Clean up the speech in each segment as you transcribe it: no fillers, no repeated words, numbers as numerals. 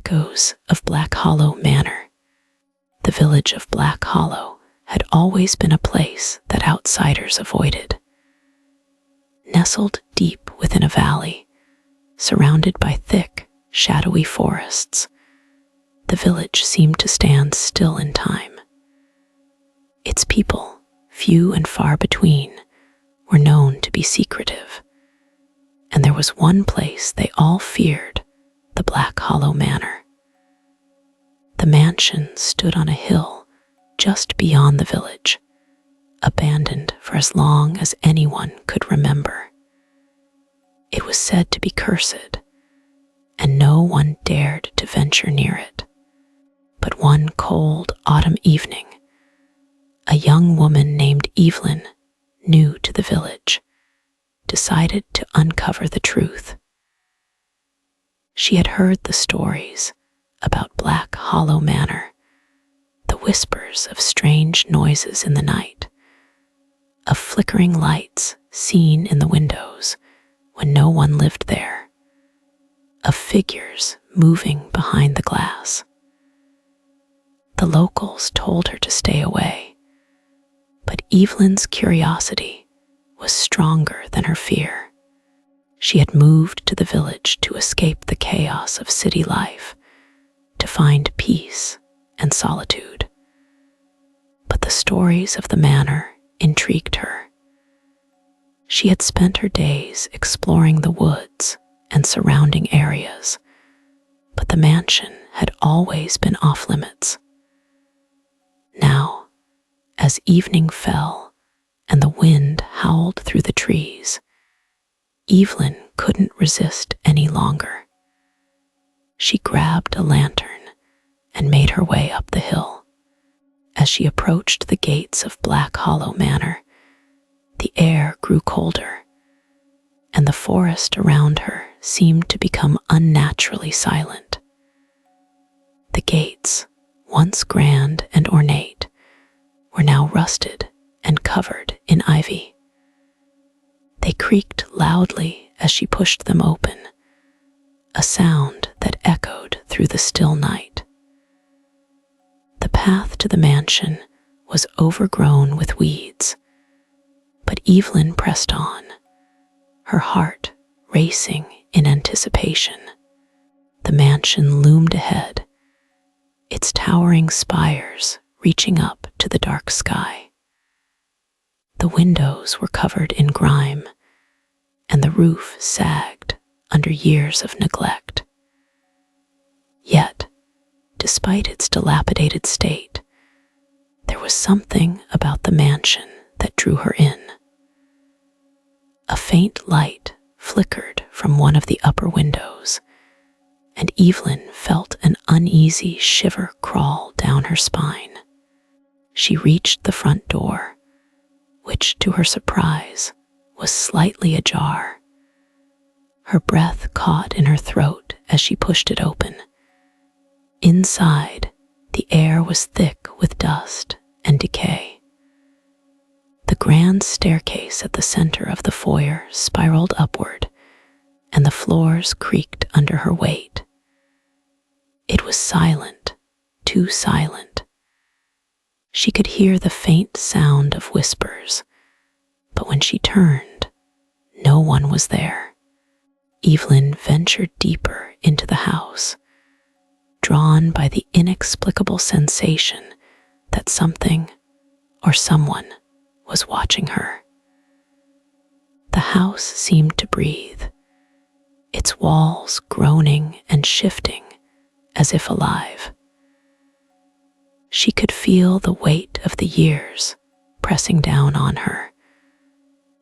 echoes of Black Hollow Manor. The village of Black Hollow had always been a place that outsiders avoided. Nestled deep within a valley, surrounded by thick, shadowy forests, the village seemed to stand still in time. Its people, few and far between, were known to be secretive, and there was one place they all feared: the Black Hollow Manor. The mansion stood on a hill just beyond the village, abandoned for as long as anyone could remember. It was said to be cursed, and no one dared to venture near it. But one cold autumn evening, a young woman named Evelyn, new to the village, decided to uncover the truth. She had heard the stories about Black Hollow Manor, the whispers of strange noises in the night, of flickering lights seen in the windows when no one lived there, of figures moving behind the glass. The locals told her to stay away, but Evelyn's curiosity was stronger than her fear. She had moved to the village to escape the chaos of city life, to find peace and solitude. But the stories of the manor intrigued her. She had spent her days exploring the woods and surrounding areas, but the mansion had always been off limits. Now, as evening fell and the wind howled through the trees, Evelyn couldn't resist any longer. She grabbed a lantern and made her way up the hill. As she approached the gates of Black Hollow Manor, the air grew colder, and the forest around her seemed to become unnaturally silent. The gates, once grand and ornate, were now rusted and covered in ivy. They creaked loudly as she pushed them open, a sound that echoed through the still night. The path to the mansion was overgrown with weeds, but Evelyn pressed on, her heart racing in anticipation. The mansion loomed ahead, its towering spires reaching up to the dark sky. The windows were covered in grime, and the roof sagged under years of neglect. Yet, despite its dilapidated state, there was something about the mansion that drew her in. A faint light flickered from one of the upper windows, and Evelyn felt an uneasy shiver crawl down her spine. She reached the front door, which, to her surprise, was slightly ajar. Her breath caught in her throat as she pushed it open. Inside, the air was thick with dust and decay. The grand staircase at the center of the foyer spiraled upward, and the floors creaked under her weight. It was silent, too silent. She could hear the faint sound of whispers, but when she turned, no one was there. Evelyn ventured deeper into the house, drawn by the inexplicable sensation that something or someone was watching her. The house seemed to breathe, its walls groaning and shifting as if alive. She could feel the weight of the years pressing down on her,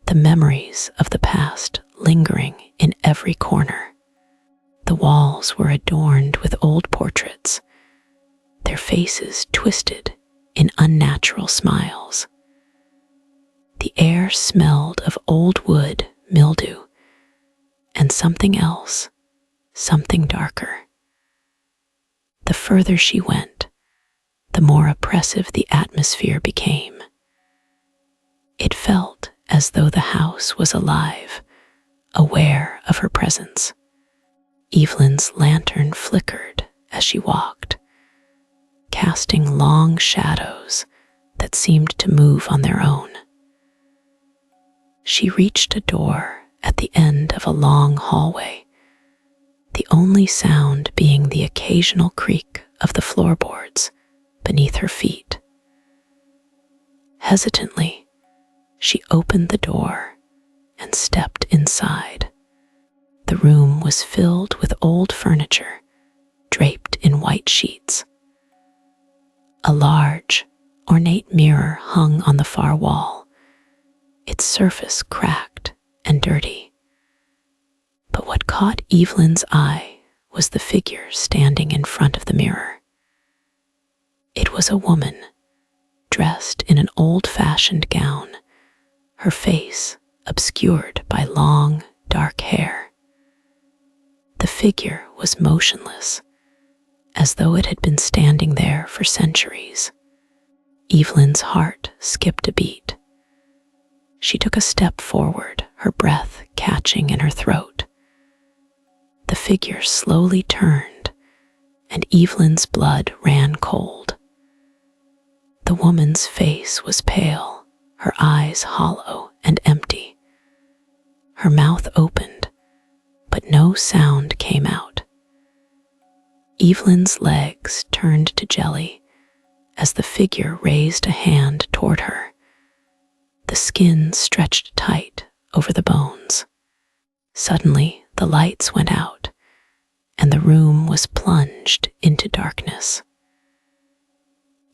the memories of the past lingering in every corner. The walls were adorned with old portraits, their faces twisted in unnatural smiles. The air smelled of old wood, mildew, and something else, something darker. The further she went, the more oppressive the atmosphere became. It felt as though the house was alive, aware of her presence. Evelyn's lantern flickered as as she walked, casting long shadows that seemed to move on their own. She reached a door at the end of a long hallway, the only sound being the occasional creak of the floorboards beneath her feet. Hesitantly, she opened the door and stepped inside. The room was filled with old furniture draped in white sheets. A large, ornate mirror hung on the far wall, its surface cracked and dirty. But what caught Evelyn's eye was the figure standing in front of the mirror. It was a woman, dressed in an old-fashioned gown, her face obscured by long, dark hair. The figure was motionless, as though it had been standing there for centuries. Evelyn's heart skipped a beat. She took a step forward, her breath catching in her throat. The figure slowly turned, and Evelyn's blood ran cold. The woman's face was pale, her eyes hollow and empty. Her mouth opened, but no sound came out. Evelyn's legs turned to jelly as the figure raised a hand toward her. The skin stretched tight over the bones. Suddenly, the lights went out, and the room was plunged into darkness.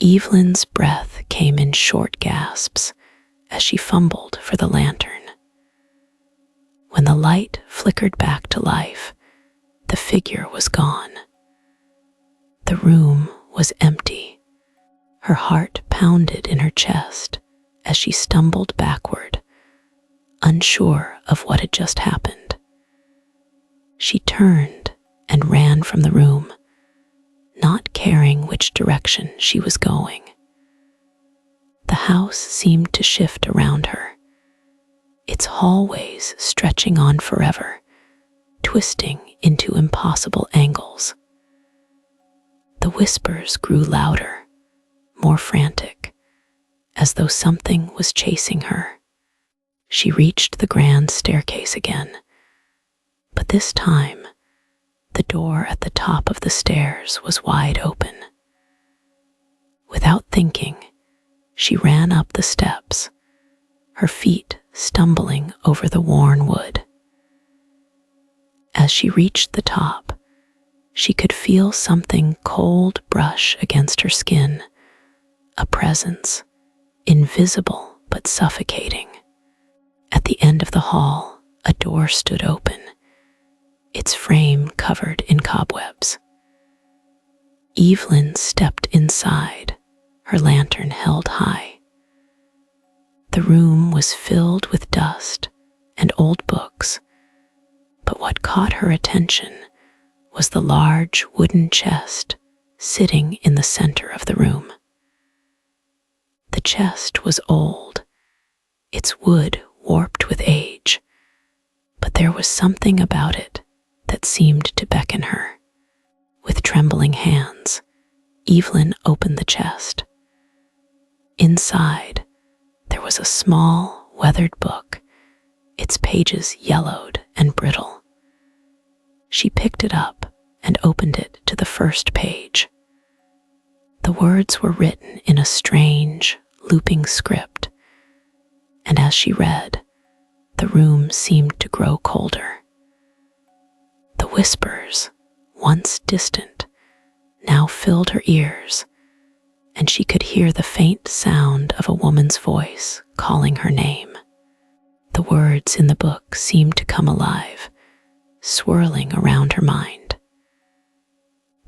Evelyn's breath came in short gasps as she fumbled for the lantern. When the light flickered back to life, the figure was gone. The room was empty. Her heart pounded in her chest as she stumbled backward, unsure of what had just happened. She turned and ran from the room, not caring which direction she was going. The house seemed to shift around her, its hallways stretching on forever, twisting into impossible angles. The whispers grew louder, more frantic, as though something was chasing her. She reached the grand staircase again, but this time, the door at the top of the stairs was wide open. Without thinking, she ran up the steps, her feet stumbling over the worn wood. As she reached the top, she could feel something cold brush against her skin, a presence, invisible but suffocating. At the end of the hall, a door stood open, its frame covered in cobwebs. Evelyn stepped inside, her lantern held high. The room was filled with dust and old books, but what caught her attention was the large wooden chest sitting in the center of the room. The chest was old, its wood warped with age, but there was something about it that seemed to beckon her. With trembling hands, Evelyn opened the chest. Inside, there was a small, weathered book, its pages yellowed and brittle. She picked it up and opened it to the first page. The words were written in a strange, looping script, and as she read, the room seemed to grow colder. The whispers, once distant, now filled her ears, and she could hear the faint sound of a woman's voice calling her name. The words in the book seemed to come alive, swirling around her mind.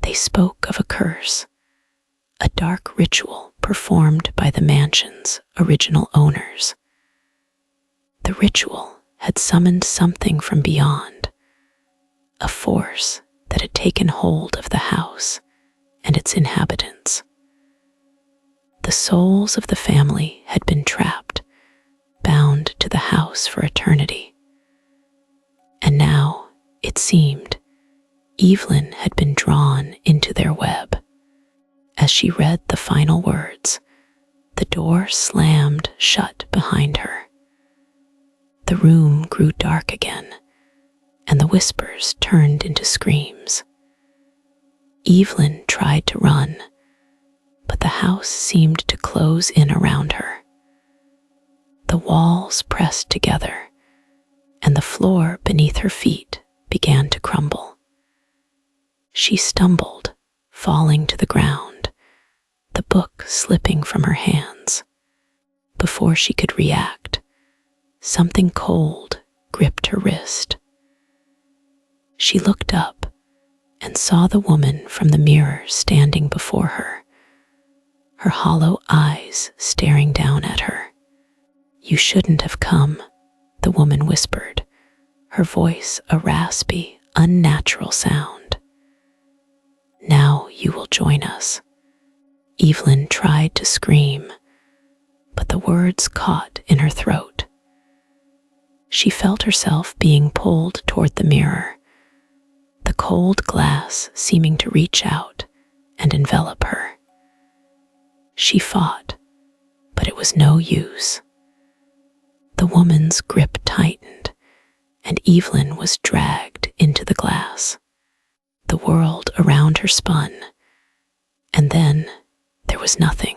They spoke of a curse, a dark ritual performed by the mansion's original owners. The ritual had summoned something from beyond, a force that had taken hold of the house and its inhabitants. The souls of the family had been trapped, bound to the house for eternity. And now, it seemed, Evelyn had been drawn into their web. As she read the final words, the door slammed shut behind her. The room grew dark again, and the whispers turned into screams. Evelyn tried to run, but the house seemed to close in around her. The walls pressed together, and the floor beneath her feet began to crumble. She stumbled, falling to the ground, the book slipping from her hands. Before she could react, something cold gripped her wrist. She looked up and saw the woman from the mirror standing before her, her hollow eyes staring down at her. "You shouldn't have come," the woman whispered, her voice a raspy, unnatural sound. "Now you will join us." Evelyn tried to scream, but the words caught in her throat. She felt herself being pulled toward the mirror, the cold glass seeming to reach out and envelop her. She fought, but it was no use. The woman's grip tightened, and Evelyn was dragged into the glass. The world around her spun, and then there was nothing.